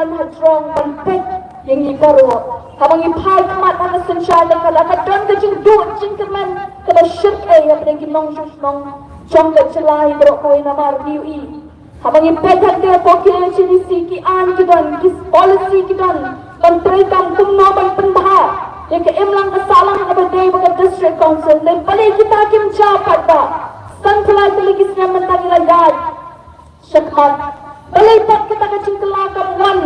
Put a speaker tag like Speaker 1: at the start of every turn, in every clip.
Speaker 1: man hadrong panpet yang iparo habang ipai kamat ana sensyada kala kadon ka jing du jing keman kada syirk yang yang kinong nong jong ka celai bro ko ina mar diui habang ipai hadde pokil chini si ki an kidon kis policy kidon menteri kam kumno ban pendha yang ke emlang kesalang abadai bagi district council dan balik kita kim capat ba santlai teligi sina mentagi lagad syakmat balai pat kita kacing kelakam wan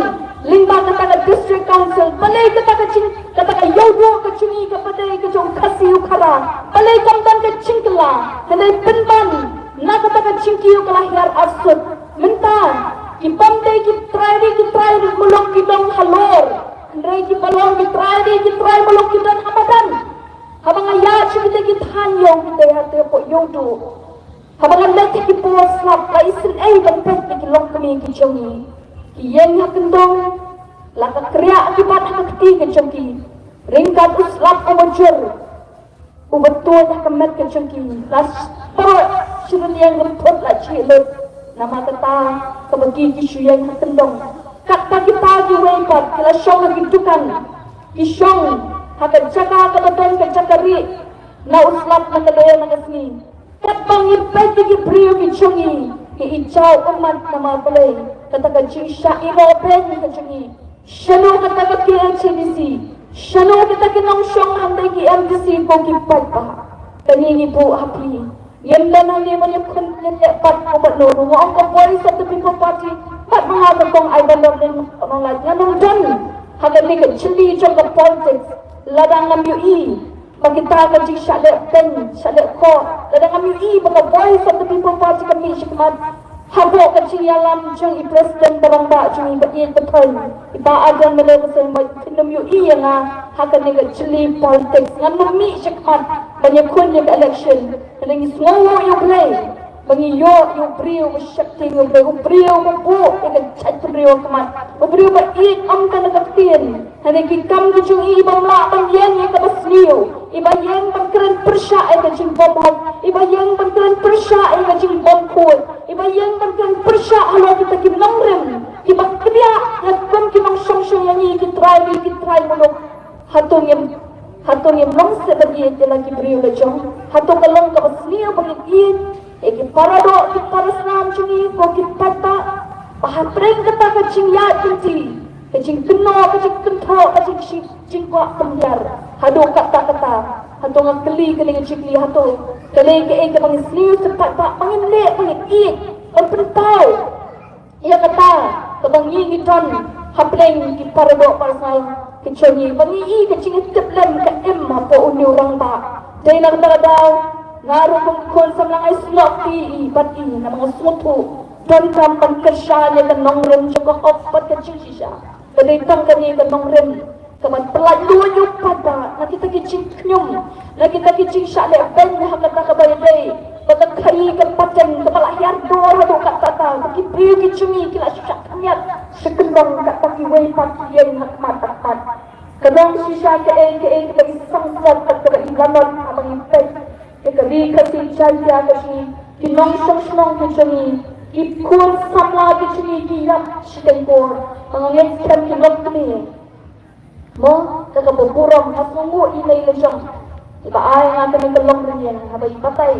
Speaker 1: limba kata ke district council balai kita kacing kata ke yodo kacungi ke padai kacung kasih ukara balai kamdan kacing kela balai penban na kata kacing kiu kelahir arsud mentang ki pamdai ki try mulok ki dong halor Rai ki balong ki try balong ki dan hamadan. Habang ayat kita ki thanyong kita hate po yodo. Habang alat ki po slap ka isin ay banpet ki long kami ki jongi. Ki yen hakendong laka kriya ki bat hakti ki jongi. Ringkat uslap ko majur. Ubetul na kamet ki jongi. Las por sirun yang rempot la chilot. Nama kata kabagi ki syuyang hakendong. Kata kita diwaipat kila syong hagidukan isyong hakat jaga kabadan ke jakari na uslap na kadaya na kasni kat pangipay ki brio ki chungi ki ijaw umat na mabalay kata ka jing sya iroben ka chungi syano kata ka ki LCDC syano kita kinong syong handay ki MDC ko ki pagpa kanini po hapi yan na nang naman yung pat ko ba no ang kabuhay sa the people party pat mga kong ay balong din mga lahat nga nung dyan hagan ni ka chili jong ka politics ladang ng UI pagkita ka jing syalik ko ladang ng UI mga voice of the people party kami syakmat habo ka jing yalam jong i-president barang ba jong i-batiin betul ibaagan malaga sa pinum UI nga hagan ni ka chili politics nga numi syakmat banyak kun yung election ladang isngawo yung play Bangiyo yung brio masyakting yung brio mabu yung chat brio kaman brio mait am ka nagaktin hanigin kam ka yung ibang lakang yan yung kabasliyo iba yan pagkaran persya ay ka yung bomhag iba yan pagkaran persya ay ka yung bomkod iba yan pagkaran persya halo kita kinamrim iba kaya nagkam kinang syong yan yung kitry mulok hatong yung long sa bagay yung lagi brio na dyan hatong kalong kabasliyo bagay Eki parado ki parasram chungi ko ki pata pahapreng kata kacing ya kinti kacing keno kacing kentho kacing jingwa pembiar hado kata hado ngakeli kali ngicikli hado kali ke bang sliu cepat pak pangin le pangin ik penpau ia kata kabang yi ton hapreng ki parado parasram ki chungi bangi i kacing teplam ka em hapo uni orang ba dai nang daw Ngaruh kong sa mga islok pati na mga suto don kampan kasyali ka nongrem siya kaopat ka siya padaytang kani ka nongrem kaman palaluyo pada nakita kiching knyum nakita kiching syali ben hakata kabayaday pagkakari ka pateng kapalahyar dora do katata kipriyo kichungi kila siya kanyat sekendong katakiway patiyan hakmatakat kanong siya kaeng bagi sangsat at kabailanon amang impay kali kasi jaya kasi kinong song kini ikut samla kini kiap sikengkor mangangit kan kinong kini mo kakabuburong hasungu ilay lejong iba ay nga kami kalong rin habay patay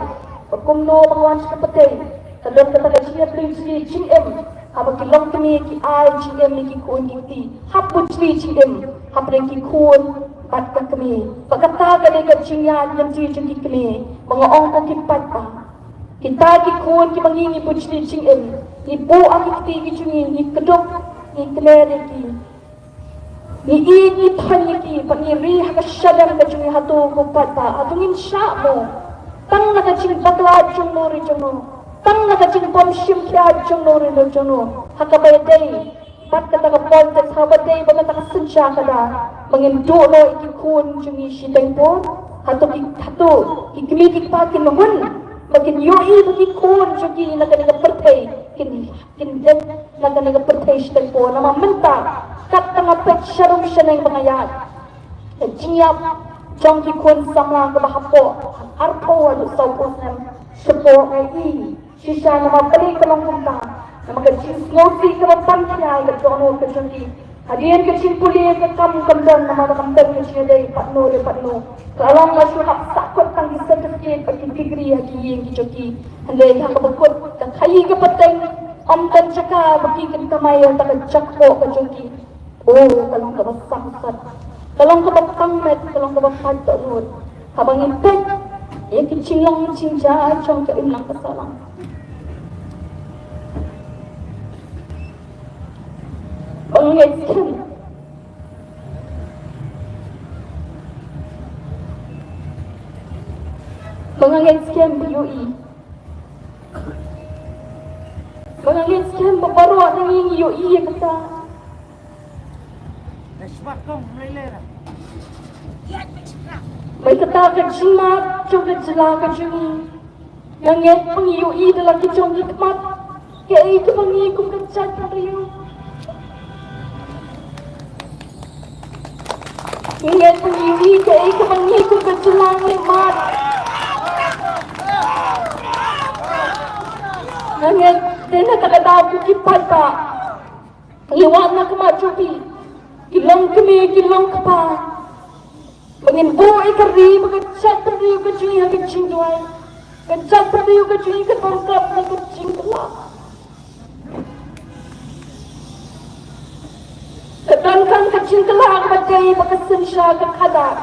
Speaker 1: pagkumno pangwan sa kapatay kadon kata kajiya prinsi GM habang kilong kami ki ay GM ni kikuun kiti hapot si GM habang kikuun pat kami pagkataga ni kajingan yang jijing kami mga ongkong kipat pa kita kikuan ki mangingi bujli jing ibu ang kiti kijungin ni kedok ni kleri ki ni ini tanya ki pangiri hakasyadam kajungi hatu kupat pa atungin sya mo tang nakajing bakla jung nori jono tang nakajing bom syim kya jung nori jono hakabayday pat kata ka politics habaday baga takasensya kada mengendulo ikikun jungi sitengpo hatu ikimikik pakin mahun makin yoi ikikun jungi naganaga pertay kin naganaga pertay sitengpo nama menta kat tanga pet syarum siya na yung pangayat jingap jong kikun sama kabahapo arpo walo sa upos ng supo ngay siya nama balik kalong punta na magkajing smoky ka mapansya pai ke tono ke jengki hadian ke simpuli ke kam dan nama kamdan ke sini patno le patno kalau masuk hak sakot tang di certificate bagi degree hadi yang dijoki handai hak bekut dan kai ke peteng om dan caka bagi kita mai tak cakpo ke jengki oh kalau ke besar kalau ke pangmet kalau ke patok nur habang impek yang kecilong cinta chong ke imlang kesalang pengeskan mengengeskan BUI mengengeskan baru orang yang UI kata mereka kata kejimat coba jelah kejuni yang nget peng UI dalam kejong hikmat kaya itu mengikum kecat kariu ingat pengiwi kaya itu mengikum kejelang hikmat ingat dena tak tahu kipat tak liwat nak kemajuti kilong kemi kilong kepa mengin boi kari mengecat kari kejuni yang kecing tuai kecat kari kejuni ketongkap dan kecing kelak kedangkan kecing kelak badai bakasan syah kekadar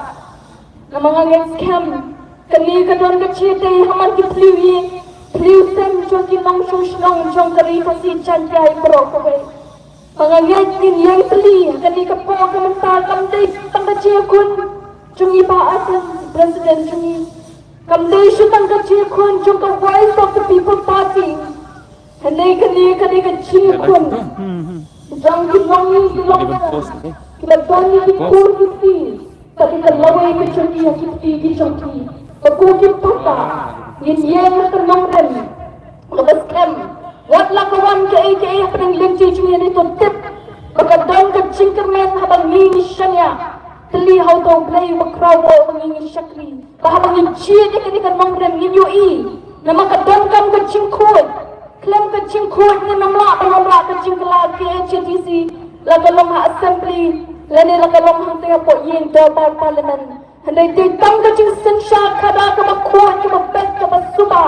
Speaker 1: namanya scam kali kedon kecil day haman kipliwi tem joki long shong jong kari kasih canjai berokoi mengayakin yang teli kali kepo kementar kamdai tangga kun jungi baat presiden jungi kamdai syutang kecil kun jong ke voice of the people party hendak kali kecil kun jang kilong kita bani dikur kiti tapi kelawai kecil kiti jongki berkuki pata yang tenang dan lepas kem wat lakawan ke apa yang lenci cuma ni tu tip berkadang kecil kermen habang ni syanya teli how to play bakraw mengingi syakri bahang ni cie ni kan mangren ni UI nama kadang kam kecil kuat klaim kecil kuat ni namla kecil kelak ke HTC lagalong assembly lani lagalong hang tengah po yin dapar parlimen handai ditang kecil sensya kada ke bakut ke bek ke basuba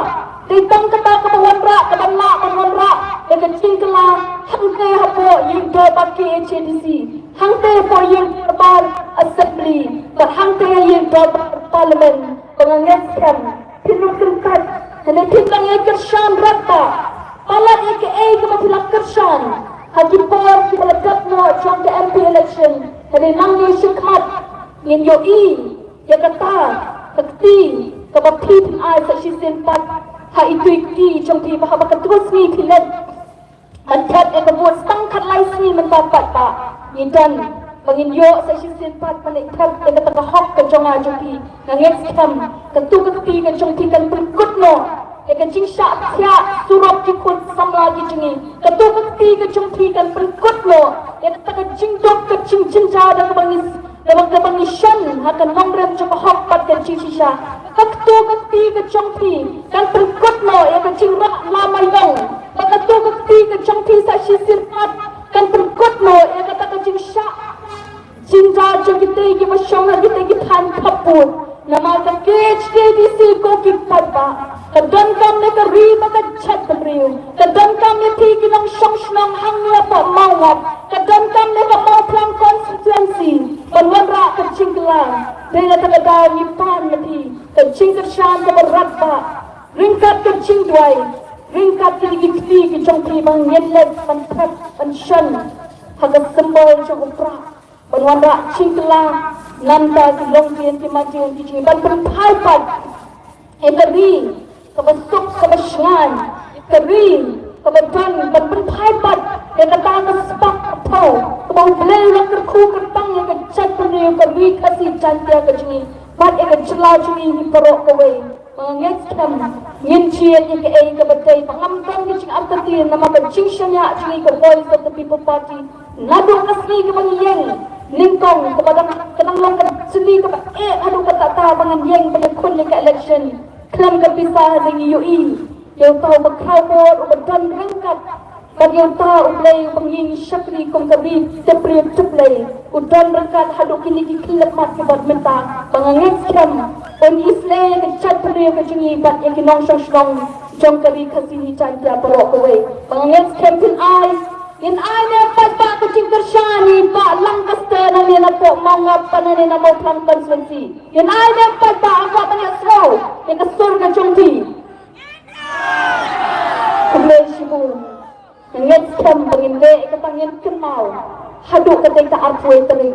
Speaker 1: ditang kata ke wanra ke banla wanra dan kecil kelak hang tengah po yin dapar ke HTC hang tengah po yin dapar assembly dan hang tengah yin dapar parlimen pengangeskan pinukirkan handai ditang yang kersan rata Palat AKA kebetulan kersan Haji Por kebelakat no Jom ke MP election Hari nangnya syukmat Yang yoi Ya kata Kekti Kebakti ai Saksi sempat Ha itu ikti Jom di bahaba ketua sini Pilet Mantat yang kebuat Setangkat lai sini mendapat tak Nidan Menginyo Saksi sempat Menikmat Yang kata kehok Kejonga joki Nangis kam Ketu kekti Kejong tikan Berikut no Yang kencing syak tiak surop kikut samla gijingi ketua kekti kejumpi kan berikut lo yang kata kencing dok kecing jinja dan kebangisan akan nomrem coba hokpat kencing sisa ketua kekti kejumpi kan berikut lo yang kencing rak lama yang ketua kekti kejumpi saksi sirpat kan berikut lo yang kata kencing syak jinja jogite gibasyong hagite gitan kaput nama kekej KDC ko kipat ba Kadang kami kerima kecat beriu, kadang kami pergi nang syong hangnya apa mawat, kadang kami mau pelang konstituensi, menwara kecing gelang, dengan terdapat nipan mati, kecing kersan keberat pak, ringkat kecing duai, ringkat kiri kecong bang nyelet mantap pensyen, haga sembol cukup prak, menwara kecing gelang, nanda kilong kian kimajin kecing, ban berpalpat, ekeri. Kebesuk, kebesyangan, kering, kebetulan, berpaipat, yang kata kesepak atau kebau belai yang kerku kertang yang kecat penuh keberi kasih cantia kecini, mat yang kecelah cuni di perok kawai, mengengeskan, ngincian yang kebetai, pengamkan kecing artati, nama kecing syanyak cuni ke voice of the people party, nadung asli ke pengyeng, ningkong kepada kenang seni ke aduh kata tahu pengyeng penyekun yang ke election, Kelam kepisah dengan UI yang tahu berkawal dan rangkat bagi utah ublay panging syakri kong kabi tepri tuplay udon rekat haduk kini kikilap mat kibat menta pangangit kem on islay kechat pri kecungi bat yang kinong syong jong kabi kasih cantia perok kaway pangangit kem pin ay in ay na pagpa kecing kersyani pa langkas tena ni na po mga panani na mo plantan swensi in ay na pagpa ako tanya slow yang kasur ka jong ti ublay shibun Ngets kem panginde ikatangin kenal haduk katay ta arpoi teri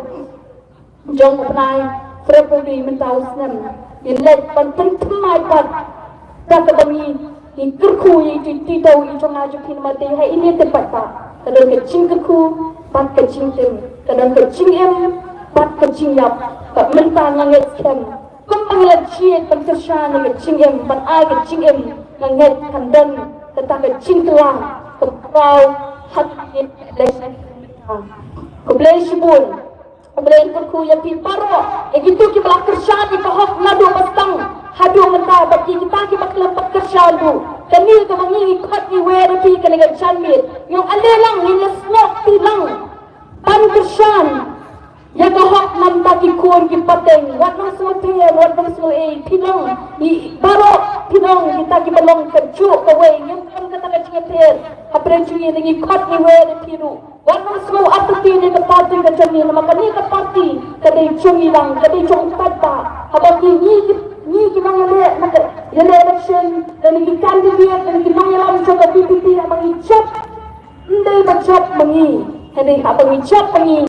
Speaker 1: jong upnay frepudi mentaus nem inlet panteng temai pat dakabangi in kurku yi titau i jong aju pin mate hai ini tepat ta kadang kecing kurku pat kecing tem kadang kecing em pat kecing yap tak mentang ngets kem kumpanglat ciet pangtersyana kecing em pat ai kecing em nget kandan tentang kecing telang kau hati lesen kublay shibul kublay kurku yang piparo gitu ki balak kersyani kahok nadu pastang hadu menta bagi kita ki bakla pakkersyadu kani ka mangi khat ni wera pi kaniga chanmit yung alelang ni lesnok tilang pan kersyan ya kahok manta ki kun ki pateng wat nang so tier wat nang so pilang ni baro pilang kita ki balong kerju kawe yung kan kata ka chingater apre chingi ni khat ni wera piru wat nang so atati ni ka party ka chani na makani ka party kadai chungi lang kadai chung tata habaki ni ki mangale maka yele election dan ki candidate dan ki mangalam cho ka PPT amang ichap ndai bachap mangi henai abang ichap mangi